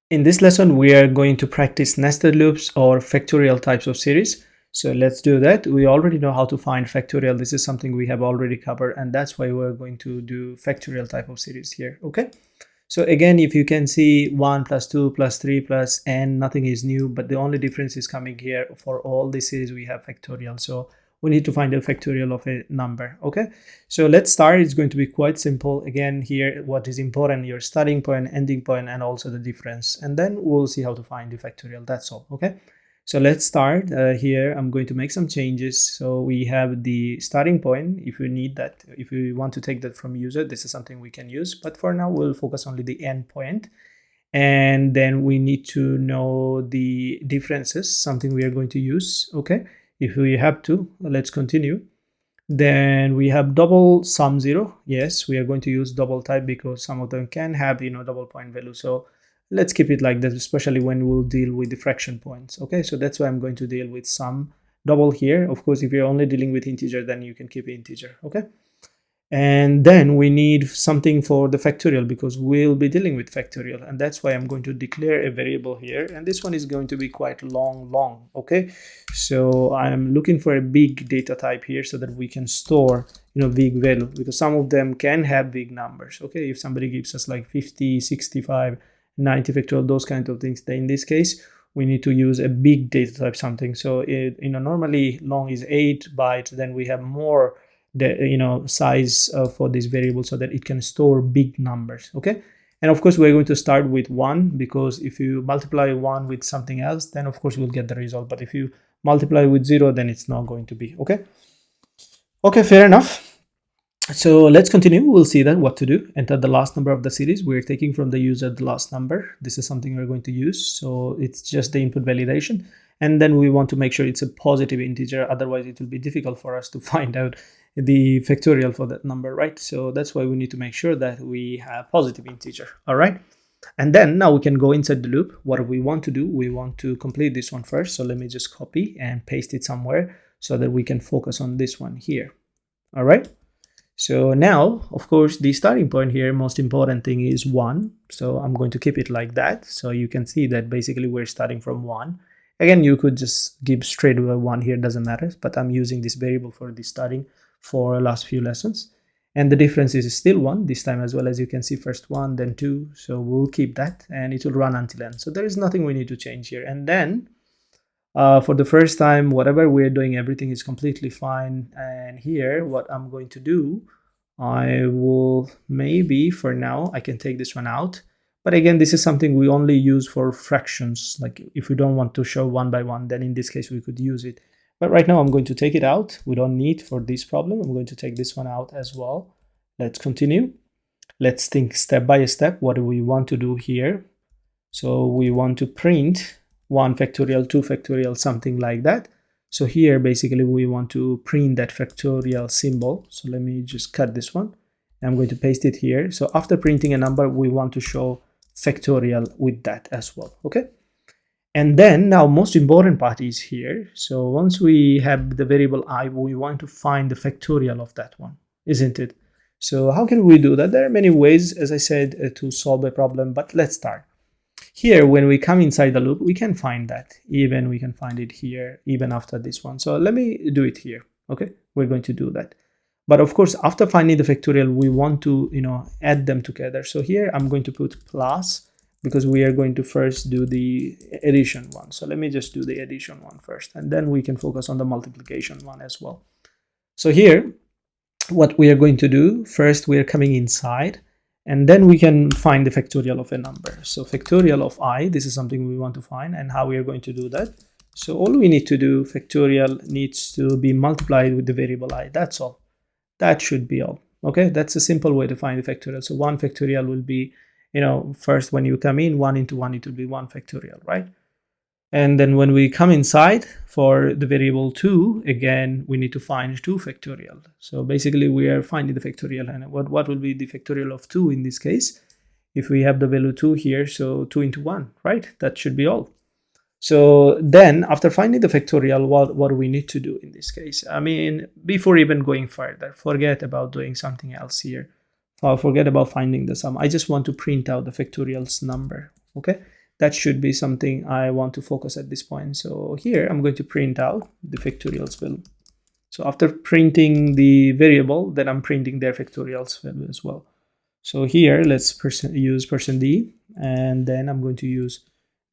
In this lesson, we are going to practice nested loops or factorial types of series. So let's do that. We already know how to find factorial. This is something we have already covered, and that's why we're going to do factorial type of series here. Okay. So again, if you can see 1 plus 2 plus 3 plus n, nothing is new, but the only difference is coming here. For all the series, we have factorial. So we need to find the factorial of a number. Okay, so let's start. It's going to be quite simple. Again, here what is important, your starting point, ending point, and also the difference, and then we'll see how to find the factorial. That's all. Okay, so let's start. Here I'm going to make some changes. So we have the starting point. If you need that, if you want to take that from user, this is something we can use, but for now we'll focus only the end point. And then we need to know the differences, something we are going to use. Okay, if we have to, let's continue. Then we have double sum 0. Yes, we are going to use double type because some of them can have double point value. So let's keep it like that, especially when we'll deal with the fraction points. Okay, so that's why I'm going to deal with sum double here. Of course, if you're only dealing with integer, then you can keep integer. Okay, and then we need something for the factorial because we'll be dealing with factorial, and that's why I'm going to declare a variable here, and this one is going to be quite long. Okay, so I'm looking for a big data type here so that we can store big value, because some of them can have big numbers. Okay, if somebody gives us like 50, 65, 90 factorial, those kind of things, then in this case we need to use a big data type something. So normally long is 8 bytes, then we have more the size for this variable so that it can store big numbers. Okay, and of course we're going to start with 1, because if you multiply 1 with something else, then of course we'll get the result, but if you multiply with 0, then it's not going to be. Okay, fair enough. So let's continue. We'll see that what to do. Enter the last number of the series. We're taking from the user the last number. This is something we're going to use, so it's just the input validation, and then we want to make sure it's a positive integer, otherwise it will be difficult for us to find out the factorial for that number, right? So that's why we need to make sure that we have positive integer. All right, and then now we can go inside the loop. What we want to do, we want to complete this one first, so let me just copy and paste it somewhere so that we can focus on this one here. All right, so now of course the starting point here, most important thing is 1, so I'm going to keep it like that. So you can see that basically we're starting from 1. Again, you could just give straight away 1 here, doesn't matter, but I'm using this variable for the starting for last few lessons, and the difference is still 1 this time as well. As you can see, first 1, then 2, so we'll keep that, and it will run until end. So there is nothing we need to change here. And then for the first time, whatever we're doing, everything is completely fine. And here what I'm going to do, I will maybe for now I can take this one out, but again, this is something we only use for fractions. Like if we don't want to show 1 by 1, then in this case we could use it. But right now I'm going to take it out. We don't need for this problem. I'm going to take this one out as well. Let's continue. Let's think step by step. What do we want to do here? So we want to print 1 factorial, 2 factorial, something like that. So here basically we want to print that factorial symbol. So let me just cut this one. I'm going to paste it here. So after printing a number, we want to show factorial with that as well. Okay. And then now most important part is here. So once we have the variable I, we want to find the factorial of that one, isn't it? So how can we do that? There are many ways, as I said, to solve a problem, but let's start. Here, when we come inside the loop, we can find that. Even we can find it here, even after this one. So let me do it here. Okay, we're going to do that. But of course, after finding the factorial, we want to, add them together. So here I'm going to put plus, because we are going to first do the addition one. So let me just do the addition one first, and then we can focus on the multiplication one as well. So here, what we are going to do, first we are coming inside, and then we can find the factorial of a number. So factorial of I, this is something we want to find, and how we are going to do that. So all we need to do, factorial needs to be multiplied with the variable I, that's all. That should be all. Okay, that's a simple way to find the factorial. So 1 factorial will be, first when you come in, 1 into 1, it will be 1 factorial, right? And then when we come inside for the variable 2, again, we need to find 2 factorial. So basically we are finding the factorial, and what will be the factorial of 2 in this case? If we have the value 2 here, so 2 into 1, right? That should be all. So then after finding the factorial, what do we need to do in this case? I mean, before even going further, forget about doing something else here. Forget about finding the sum. I just want to print out the factorial's number. Okay, That should be something I want to focus at this point. So here I'm going to print out the factorials value. So after printing the variable, then I'm printing their factorials value as well. So here let's use %d, and then I'm going to use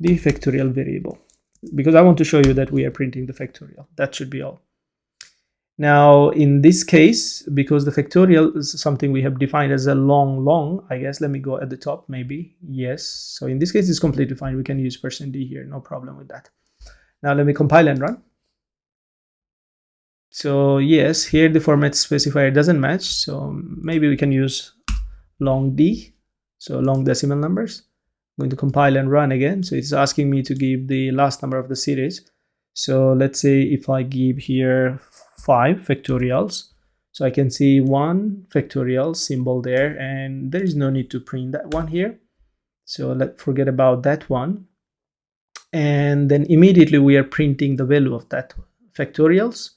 the factorial variable because I want to show you that we are printing the factorial. That should be all. Now in this case, because the factorial is something we have defined as a long, I guess, let me go at the top maybe. Yes, so in this case it's completely fine. We can use %d here, no problem with that. Now let me compile and run. So yes, here the format specifier doesn't match, so maybe we can use long d, so long decimal numbers. I'm going to compile and run again. So it's asking me to give the last number of the series. So let's say if I give here 5 factorials, so I can see 1 factorial symbol there, and there is no need to print that one here. So let's forget about that one. And then immediately we are printing the value of that factorials.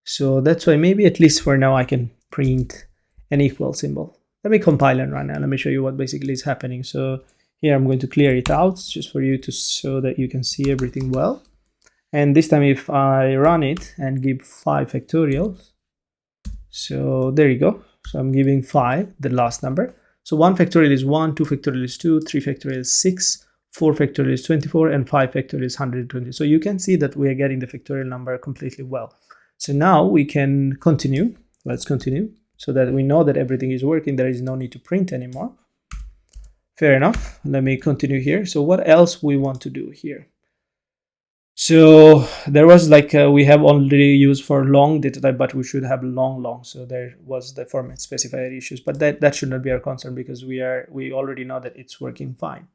So that's why maybe at least for now I can print an equal symbol. Let me compile and run and let me show you what basically is happening. So here I'm going to clear it out just for you to so that you can see everything well. And this time if I run it and give 5 factorials, so there you go. So I'm giving 5, the last number. So 1 factorial is 1, 2 factorial is 2, 3 factorial is 6, 4 factorial is 24, and 5 factorial is 120. So you can see that we are getting the factorial number completely well. So now we can continue. Let's continue so that we know that everything is working. There is no need to print anymore. Fair enough. Let me continue here. So what else we want to do here? So there was like we have already used for long data type, but we should have long. So there was the format specifier issues, but that should not be our concern because we already know that it's working fine.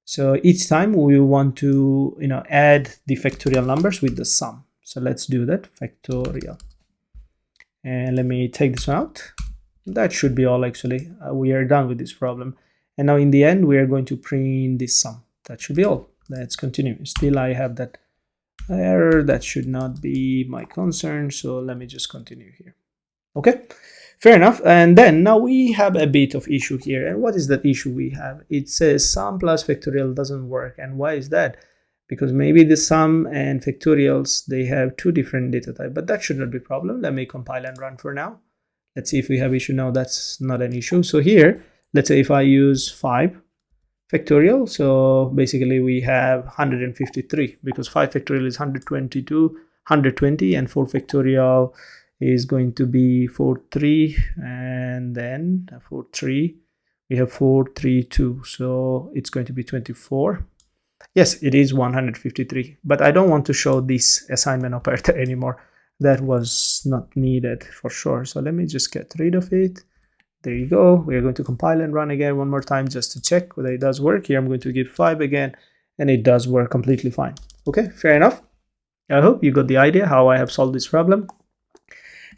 So each time we want to add the factorial numbers with the sum. So let's do that, factorial. And let me take this one out. That should be all actually. We are done with this problem. And now in the end, we are going to print this sum. That should be all. Let's continue. Still, I have that error. That should not be my concern. So let me just continue here. Okay, fair enough. And then now we have a bit of issue here. And what is that issue we have? It says sum plus factorial doesn't work. And why is that? Because maybe the sum and factorials, they have 2 different data types, but that should not be a problem. Let me compile and run for now. Let's see if we have issue. No, that's not an issue. So here, let's say if I use 5 factorial, so basically we have 153 because 5 factorial is 120, and 4 factorial is going to be 43, and then 43, we have 432, so it's going to be 24. Yes, it is 153, but I don't want to show this assignment operator anymore. That was not needed for sure. So let me just get rid of it. There you go. We are going to compile and run again one more time just to check whether it does work. Here I'm going to give 5 again, and it does work completely fine. Okay, fair enough. I hope you got the idea how I have solved this problem.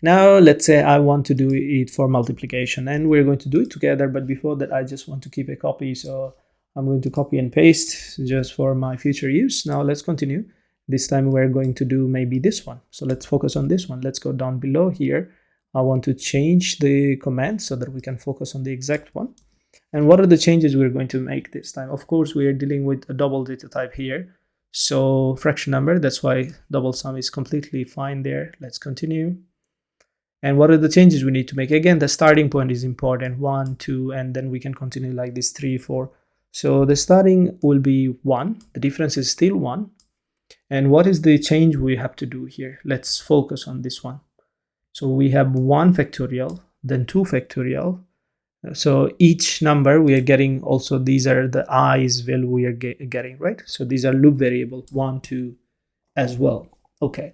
Now let's say I want to do it for multiplication, and we're going to do it together. But before that, I just want to keep a copy. So I'm going to copy and paste just for my future use. Now let's continue. This time we're going to do maybe this one. So let's focus on this one. Let's go down below here. I want to change the command so that we can focus on the exact one. And what are the changes we're going to make this time? Of course, we are dealing with a double data type here. So fraction number, that's why double sum is completely fine there. Let's continue. And what are the changes we need to make? Again, the starting point is important, 1, 2, and then we can continue like this, 3, 4. So the starting will be 1. The difference is still 1. And what is the change we have to do here? Let's focus on this one. So we have 1 factorial, then 2 factorial. So each number we are getting also, these are the i's value we are getting, right? So these are loop variable 1, 2 as well. Okay.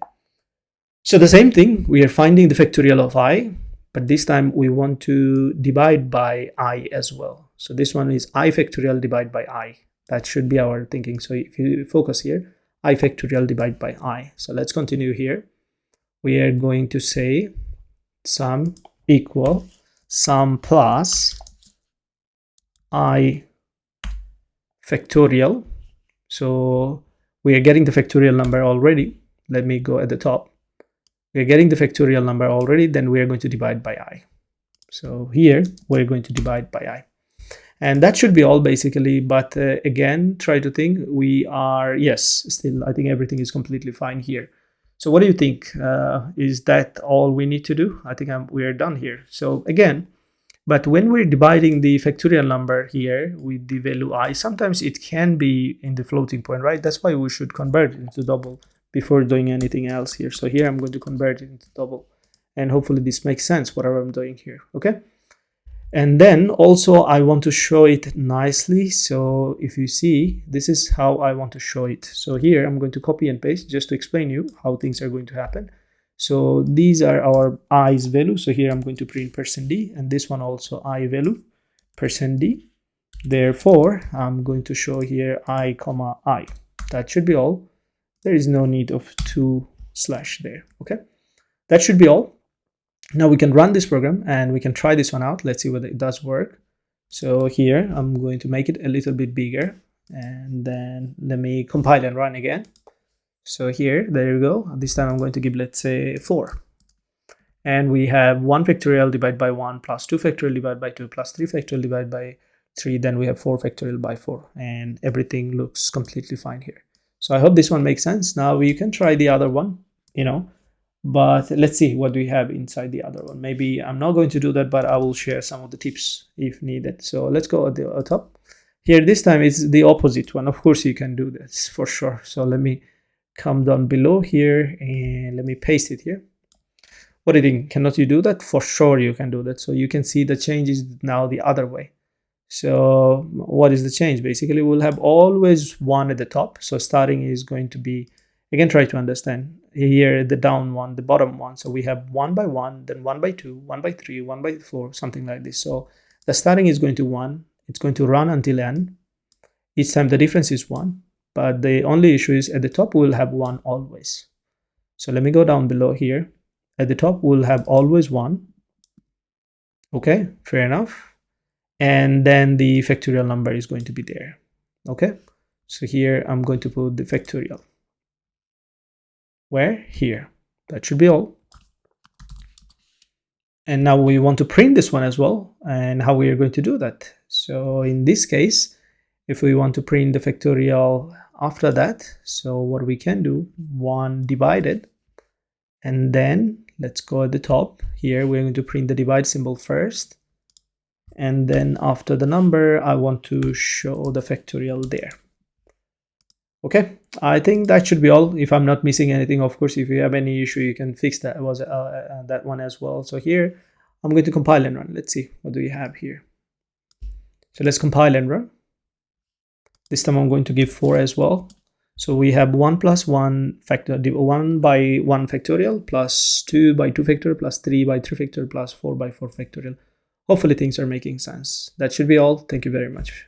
So the same thing, we are finding the factorial of I, but this time we want to divide by I as well. So this one is I factorial divide by I. That should be our thinking. So if you focus here, I factorial divide by I. So let's continue here. We are going to say sum equal sum plus I factorial. So we are getting the factorial number already. Let me go at the top. We are getting the factorial number already. Then we are going to divide by I. So here we're going to divide by I. And that should be all basically. But again, try to think. We are, yes, still, I think everything is completely fine here. So what do you think? Is that all we need to do? I think we are done here. So again, but when we're dividing the factorial number here with the value I, sometimes it can be in the floating point, right? That's why we should convert it into double before doing anything else here. So here I'm going to convert it into double. And hopefully this makes sense, whatever I'm doing here, okay? And then also I want to show it nicely. So if you see, this is how I want to show it. So here I'm going to copy and paste just to explain you how things are going to happen. So these are our i's value. So here I'm going to print %d, and this one also I value %d. Therefore, I'm going to show here I comma I. That should be all. There is no need of 2 slash there. Okay, that should be all. Now we can run this program and we can try this one out. Let's see whether it does work. So here I'm going to make it a little bit bigger, and then let me compile and run again. So here, there you go. This time I'm going to give, let's say, 4. And we have 1 factorial divided by 1 plus 2 factorial divided by 2 plus 3 factorial divided by 3. Then we have 4 factorial by 4. And everything looks completely fine here. So I hope this one makes sense. Now we can try the other one, but let's see what we have inside the other one. Maybe I'm not going to do that, but I will share some of the tips if needed. So let's go at the top. Here, this time it's the opposite one. Of course, you can do this for sure. So let me come down below here and let me paste it here. What do you think? Cannot you do that? For sure you can do that. So you can see the change is now the other way. So what is the change? Basically, we'll have always 1 at the top. So starting is going to be, again, try to understand here the down one, the bottom one. So we have 1 by 1, then 1 by 2, 1 by 3, 1 by 4, something like this. So the starting is going to 1. It's going to run until n. Each time the difference is 1. But the only issue is at the top we'll have 1 always. So let me go down below here. At the top we'll have always 1. Okay, fair enough. And then the factorial number is going to be there. Okay, so here I'm going to put the factorial. Where? Here. That should be all. And now we want to print this one as well, and how we are going to do that. So in this case, if we want to print the factorial after that, so what we can do, 1 divided, and then let's go at the top here, we're going to print the divide symbol first, and then after the number I want to show the factorial there. Okay, I think that should be all. If I'm not missing anything, of course, if you have any issue you can fix that that one as well. So here I'm going to compile and run. Let's see, what do we have here? So let's compile and run. This time I'm going to give 4 as well. So we have 1 plus 1 factor, 1 by 1 factorial plus 2 by 2 factorial plus 3 by 3 factorial plus 4 by 4 factorial. Hopefully things are making sense. That should be all. Thank you very much.